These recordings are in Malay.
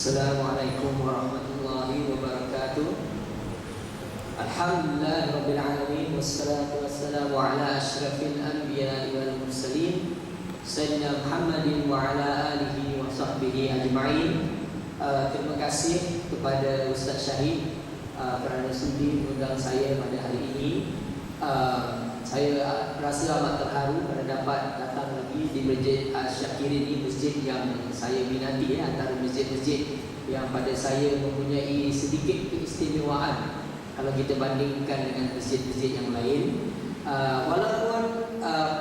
Assalamualaikum warahmatullahi wabarakatuh. Alhamdulillahirabbil alamin wassalatu wassalamu ala asyrafil anbiya'i wal mursalin sayyidina Muhammadin wa ala alihi wa sahbihi ajma'in. Terima kasih kepada Ustaz Syahid kerana sudi mengundang saya pada hari ini. Saya rasa amat terharu kerana dapat datang lagi di Masjid Asy-Syakirin ini, masjid yang saya minati, antara masjid-masjid yang pada saya mempunyai sedikit keistimewaan kalau kita bandingkan dengan masjid-masjid yang lain. Walaupun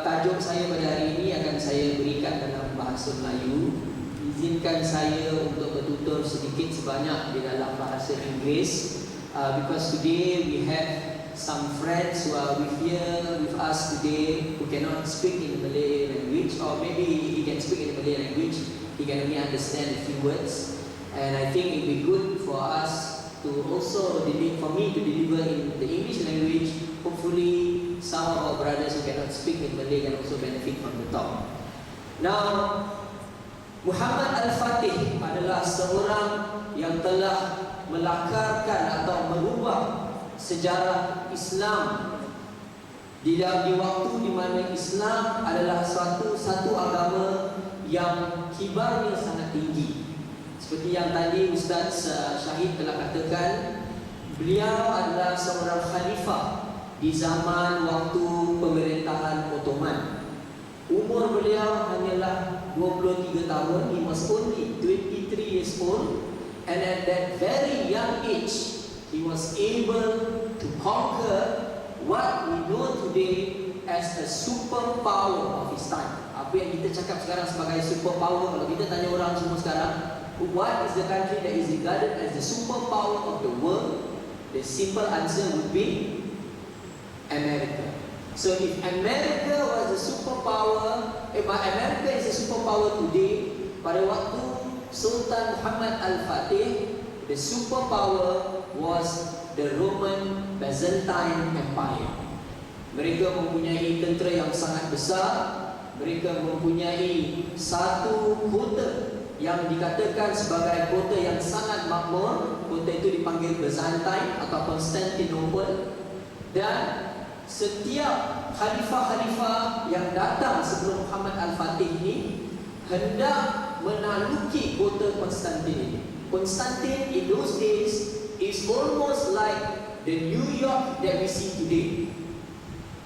tajuk saya pada hari ini akan saya berikan dalam bahasa Melayu, izinkan saya untuk bertutur sedikit sebanyak di dalam bahasa Inggeris, because today we have some friends who are with us today who cannot speak in the Malay language, or maybe he can speak in the Malay language, he can only understand a few words. And I think it would be good for us to also for me to deliver in the English language. Hopefully some of our brothers who cannot speak in Malay can also benefit from the talk. Now, Muhammad Al-Fatih adalah seorang yang telah melakarkan atau merubah sejarah Islam di waktu di mana Islam adalah satu agama yang kibarnya sangat tinggi. Seperti yang tadi Ustaz Syahid telah katakan, beliau adalah seorang khalifah di zaman waktu pemerintahan Ottoman. Umur beliau hanyalah 23 tahun. He was only 23 years old, and at that very young age he was able to conquer what we know today as a superpower of his time. Apa yang kita cakap sekarang sebagai superpower, kalau kita tanya orang semua sekarang, what is the country that is regarded as the superpower of the world? The simple answer would be America. So if America was a superpower, if America is a superpower today, pada waktu Sultan Muhammad Al-Fatih, the superpower was the Roman Byzantine Empire. Mereka mempunyai tentera yang sangat besar. Mereka mempunyai satu kota yang dikatakan sebagai kota yang sangat makmur. Kota itu dipanggil Byzantine atau Constantinople. Dan setiap khalifah-khalifah yang datang sebelum Muhammad Al-Fatih ini hendak menaluki kota Konstantin ini. Konstantin in those days is almost like the New York that we see today.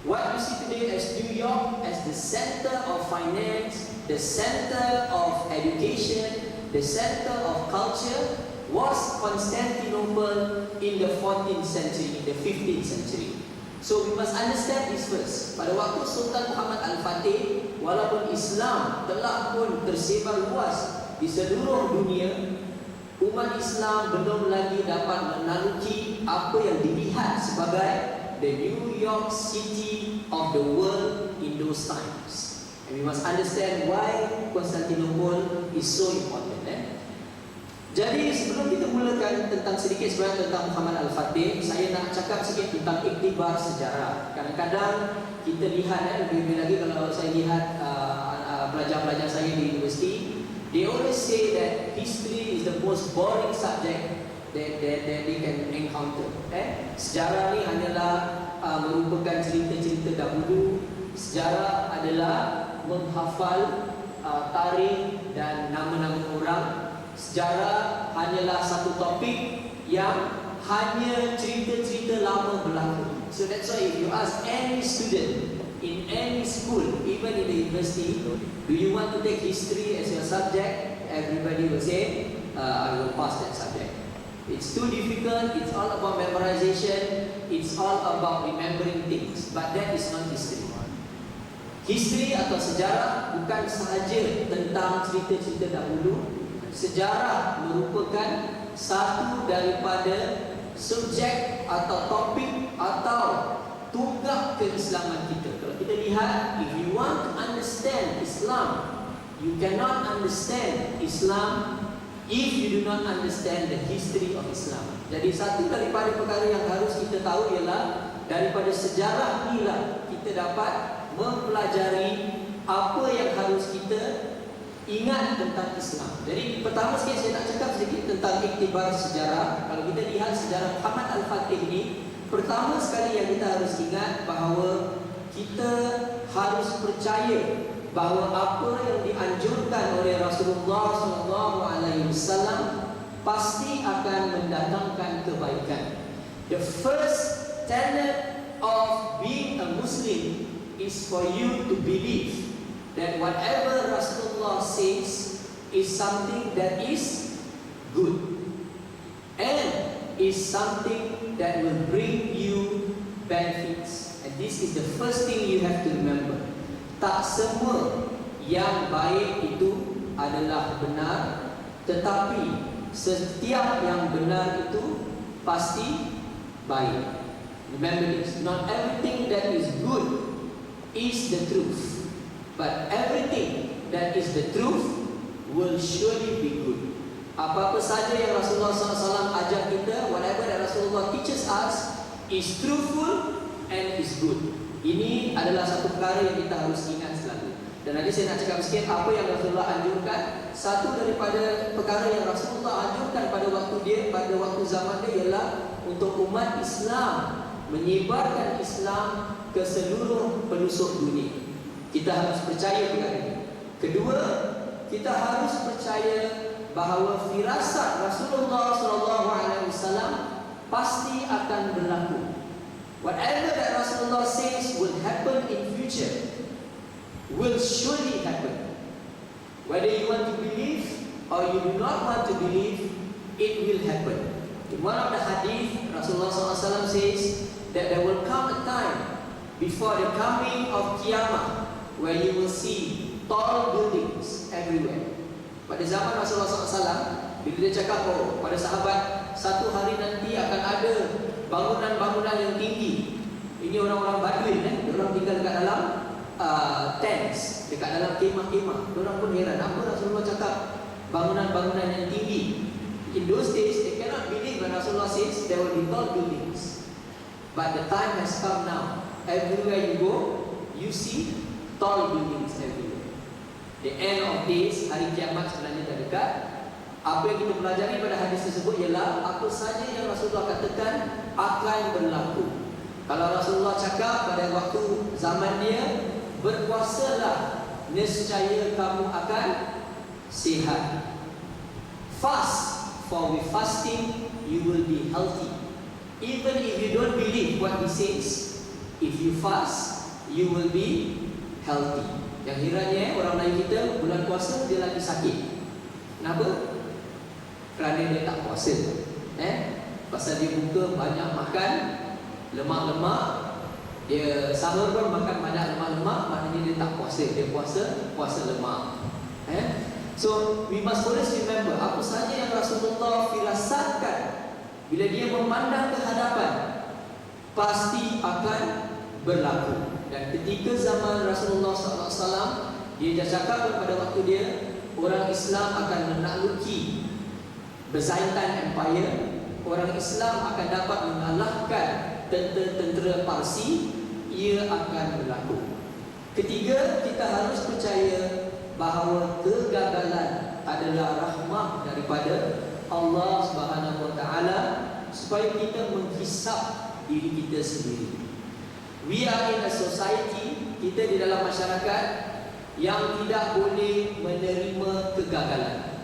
What we see today as New York, as the center of finance, the center of education, the center of culture, was Constantinople in the 14th century, in the 15th century. So we must understand this first. Pada waktu Sultan Muhammad Al-Fatih, walaupun Islam telah pun tersebar luas di seluruh dunia, umat Islam belum lagi dapat menaluki apa yang dilihat sebagai the New York City of the world in those times. And we must understand why Constantinople is so important. Jadi sebelum kita mulakan sedikit sebenarnya tentang Muhammad Al-Fatih, saya nak cakap sikit tentang iktibar sejarah. Kadang-kadang kita lihat, lebih-lebih lagi kalau saya lihat pelajar-pelajar saya di universiti, they always say that history is the most boring subject that they can encounter. Sejarah ni hanyalah merupakan cerita-cerita dahulu. Sejarah adalah menghafal tarikh dan nama-nama orang. Sejarah hanyalah satu topik yang hanya cerita-cerita lama berlaku. So that's why if you ask any student in any school, even in the university, do you want to take history as your subject? Everybody will say, I will pass that subject. It's too difficult, it's all about memorization, it's all about remembering things. But that is not history. History atau sejarah bukan sahaja tentang cerita-cerita dahulu. Sejarah merupakan satu daripada subjek atau topik atau tunggak keislaman kita. Kalau kita lihat, if you want to understand Islam, you cannot understand Islam if you do not understand the history of Islam. Jadi satu daripada perkara yang harus kita tahu ialah daripada sejarah inilah kita dapat mempelajari apa yang harus kita ingat tentang Islam. Jadi pertama sekali saya nak cakap sedikit tentang iktibar sejarah, kalau kita lihat sejarah Muhammad Al-Fatih ini, pertama sekali yang kita harus ingat bahawa kita harus percaya bahawa apa yang dianjurkan oleh Rasulullah SAW pasti akan mendatangkan kebaikan. The first tenet of being a Muslim is for you to believe that whatever Rasulullah says is something that is good and is something that will bring you benefits. And this is the first thing you have to remember. Tak semua yang baik itu adalah benar, tetapi setiap yang benar itu pasti baik. Remember this, not everything that is good is the truth, but everything that is the truth will surely be good. Apa-apa saja yang Rasulullah SAW ajar kita, whatever that Rasulullah teaches us is truthful and is good. Ini adalah satu perkara yang kita harus ingat selalu. Dan nanti saya nak cakap sikit apa yang Rasulullah anjurkan. Satu daripada perkara yang Rasulullah anjurkan pada waktu zaman dia ialah untuk umat Islam menyebarkan Islam ke seluruh pelosok dunia. Kita harus percaya perkara ini. Kedua, kita harus percaya bahawa firasat Rasulullah SAW pasti akan berlaku. Whatever that Rasulullah says will happen in future will surely happen. Whether you want to believe or you do not want to believe, it will happen. In one of the hadith, Rasulullah SAW says that there will come a time before the coming of Qiyamah where you will see tall buildings everywhere. Pada zaman Rasulullah SAW, bila dia cakap, oh, pada sahabat, satu hari nanti akan ada bangunan-bangunan yang tinggi. Ini orang-orang Badwin, orang tinggal dekat dalam tents, dekat dalam kemah-kemah. Orang pun heran, apa Rasulullah cakap bangunan-bangunan yang tinggi. In those days, they cannot believe when Rasulullah says there will be tall buildings. But the time has come now. Everywhere you go, you see tall buildings everywhere. The end of days, hari kiamat sebenarnya dah dekat. Apa yang kita pelajari pada hadis tersebut ialah apa saja yang Rasulullah katakan akan berlaku. Kalau Rasulullah cakap pada waktu zaman dia, berpuasalah, nescaya kamu akan sihat. Fast, for with fasting you will be healthy. Even if you don't believe what he says, if you fast, you will be healthy. Yang kiranya orang lain kita bulan puasa dia lagi sakit. Kenapa? Kerana dia tak puasa. Pasal dia buka banyak makan lemak-lemak, dia sahur pun makan banyak lemak-lemak, maknanya dia tak puasa. Dia puasa lemak. So we must always remember apa saja yang Rasulullah firasatkan bila dia memandang ke hadapan pasti akan berlaku. Dan ketika zaman Rasulullah SAW, dia dah cakap pada waktu dia orang Islam akan menakluki Byzantine Empire, orang Islam akan dapat mengalahkan tentera-tentera Parsi, ia akan berlaku. Ketiga, kita harus percaya bahawa kegagalan adalah rahmah daripada Allah Subhanahu Wa Taala supaya kita menghisap diri kita sendiri. We are in a society, kita di dalam masyarakat yang tidak boleh menerima kegagalan.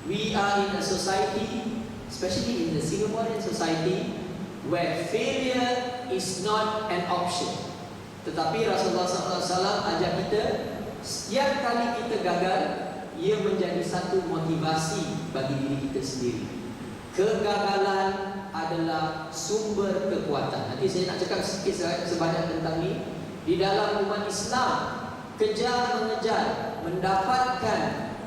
We are in a society, especially in the Singaporean society, where failure is not an option. Tetapi Rasulullah SAW ajar kita, setiap kali kita gagal, ia menjadi satu motivasi bagi diri kita sendiri. Kegagalan adalah sumber kekuatan. Nanti saya nak cakap sedikit sebanyak tentang ini. Di dalam umat Islam, kejar mengejar mendapatkan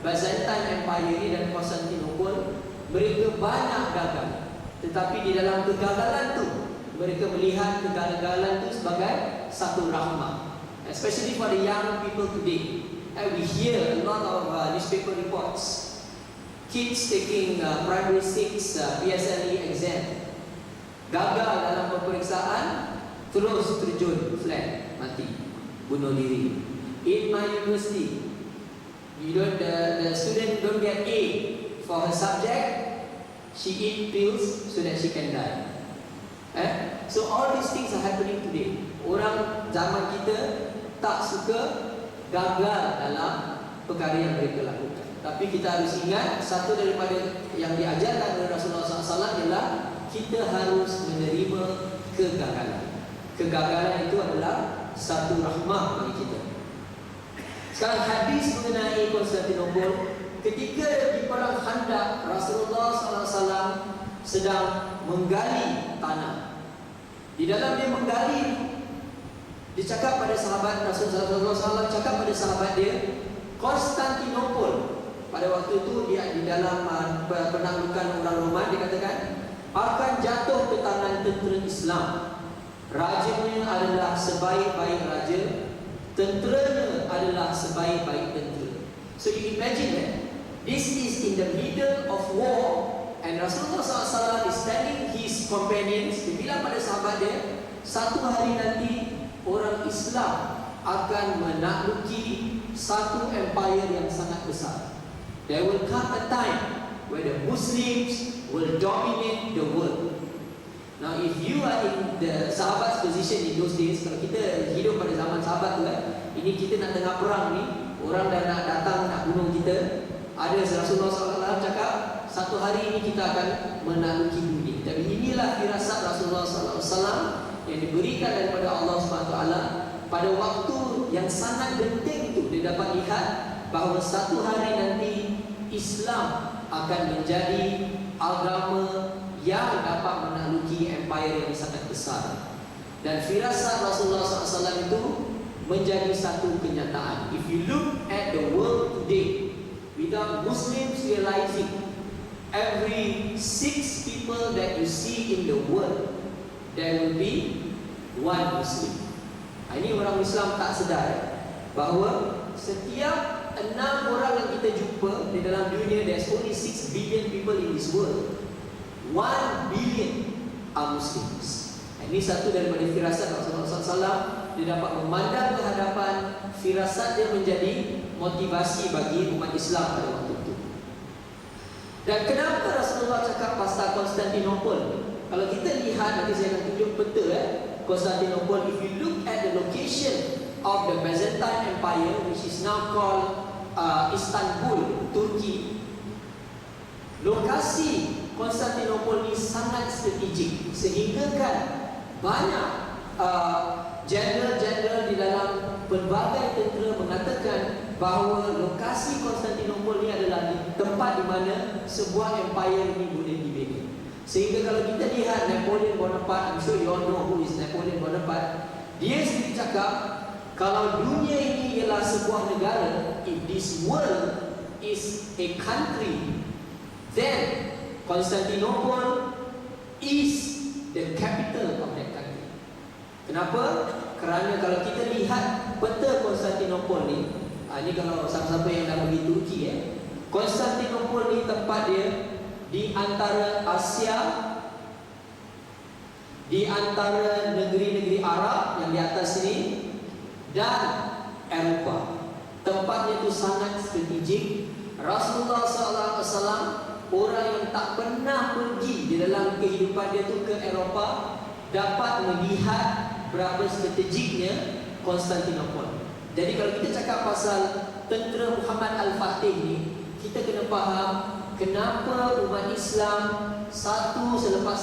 Byzantine Empire ini dan Constantinople, mereka banyak gagal. Tetapi di dalam kegagalan tu, mereka melihat kegagalan itu sebagai satu rahmah. Especially for the young people today, we hear a lot of newspaper reports. Kids taking primary 6 PSLE exam, gagal dalam peperiksaan, terus terjun flat, mati, bunuh diri. In my university, the student don't get A for her subject, She eat pills so that she can die. So all these things are happening today. Orang zaman kita tak suka gagal dalam perkara yang mereka lakukan. Tapi kita harus ingat, satu daripada yang diajarkan oleh Rasulullah SAW ialah kita harus menerima kegagalan. Kegagalan itu adalah satu rahmah bagi kita. Sekarang hadis mengenai Konstantinopel, ketika di perang Khandaq, Rasulullah SAW sedang menggali tanah. Di dalam dia menggali, dia cakap pada sahabat Rasulullah SAW, cakap pada sahabat dia, Konstantinopel pada waktu itu dia di dalam penaklukan orang Roman, dia katakan akan jatuh ke tangan tentera Islam. Rajanya adalah sebaik-baik raja, tenteranya adalah sebaik-baik tentera. So you imagine that this is in the middle of war, and Rasulullah SAW is telling his companions, dia bilang pada sahabat dia, satu hari nanti orang Islam akan menakluki satu empire yang sangat besar. There will come a time where the Muslims will dominate the world. Now if you are in the sahabat's position in those days, kalau kita hidup pada zaman sahabat tu ini kita nak tengah perang ni, orang dah nak datang nak bunuh kita, ada Rasulullah SAW cakap satu hari ini kita akan menakluki dunia. Tapi inilah firasat Rasulullah SAW yang diberikan daripada Allah SWT pada waktu yang sangat genting itu. Dia dapat lihat bahawa satu hari nanti Islam akan menjadi agama yang dapat menakluki empire yang sangat besar. Dan firasat Rasulullah SAW itu menjadi satu kenyataan. If you look at the world today, without Muslims realizing, every 6 people that you see in the world, there will be one Muslim. Ini orang Islam tak sedar bahawa setiap 6 orang yang kita jumpa di dalam dunia, there's only 6 billion people in this world. 1 billion are Muslims. Ini satu daripada firasat Rasulullah SAW. Dia dapat memandang ke hadapan, firasat dia menjadi motivasi bagi umat Islam pada waktu itu. Dan kenapa Rasulullah cakap pasal Konstantinopel? Kalau kita lihat, nanti saya akan tunjuk peta Konstantinopel. If you look at the location of the Byzantine Empire, which is now called Istanbul, Turki, lokasi Konstantinopel ini sangat strategik, sehingga kan banyak general-general di dalam pelbagai tentera mengatakan bahawa lokasi Konstantinopel ini adalah tempat di mana sebuah empire ini boleh dibina. Sehingga kalau kita lihat Napoleon Bonaparte, I'm sure you all know who is Napoleon Bonaparte, dia sendiri cakap kalau dunia ini ialah sebuah negara, if this world is a country, then Konstantinopel is the capital of that country. Kenapa? Kerana kalau kita lihat peta Konstantinopel ni, ini kalau siapa-siapa yang dah pergi Turki Konstantinopel ni tempat dia di antara Asia, di antara negeri-negeri Arab yang di atas sini, dan Eropah. Tempatnya itu sangat strategik. Rasulullah SAW, orang yang tak pernah pergi di dalam kehidupan dia tu ke Eropah, dapat melihat berapa strategiknya Konstantinopel. Jadi kalau kita cakap pasal tentera Muhammad Al-Fatih ni, kita kena faham kenapa umat Islam satu selepas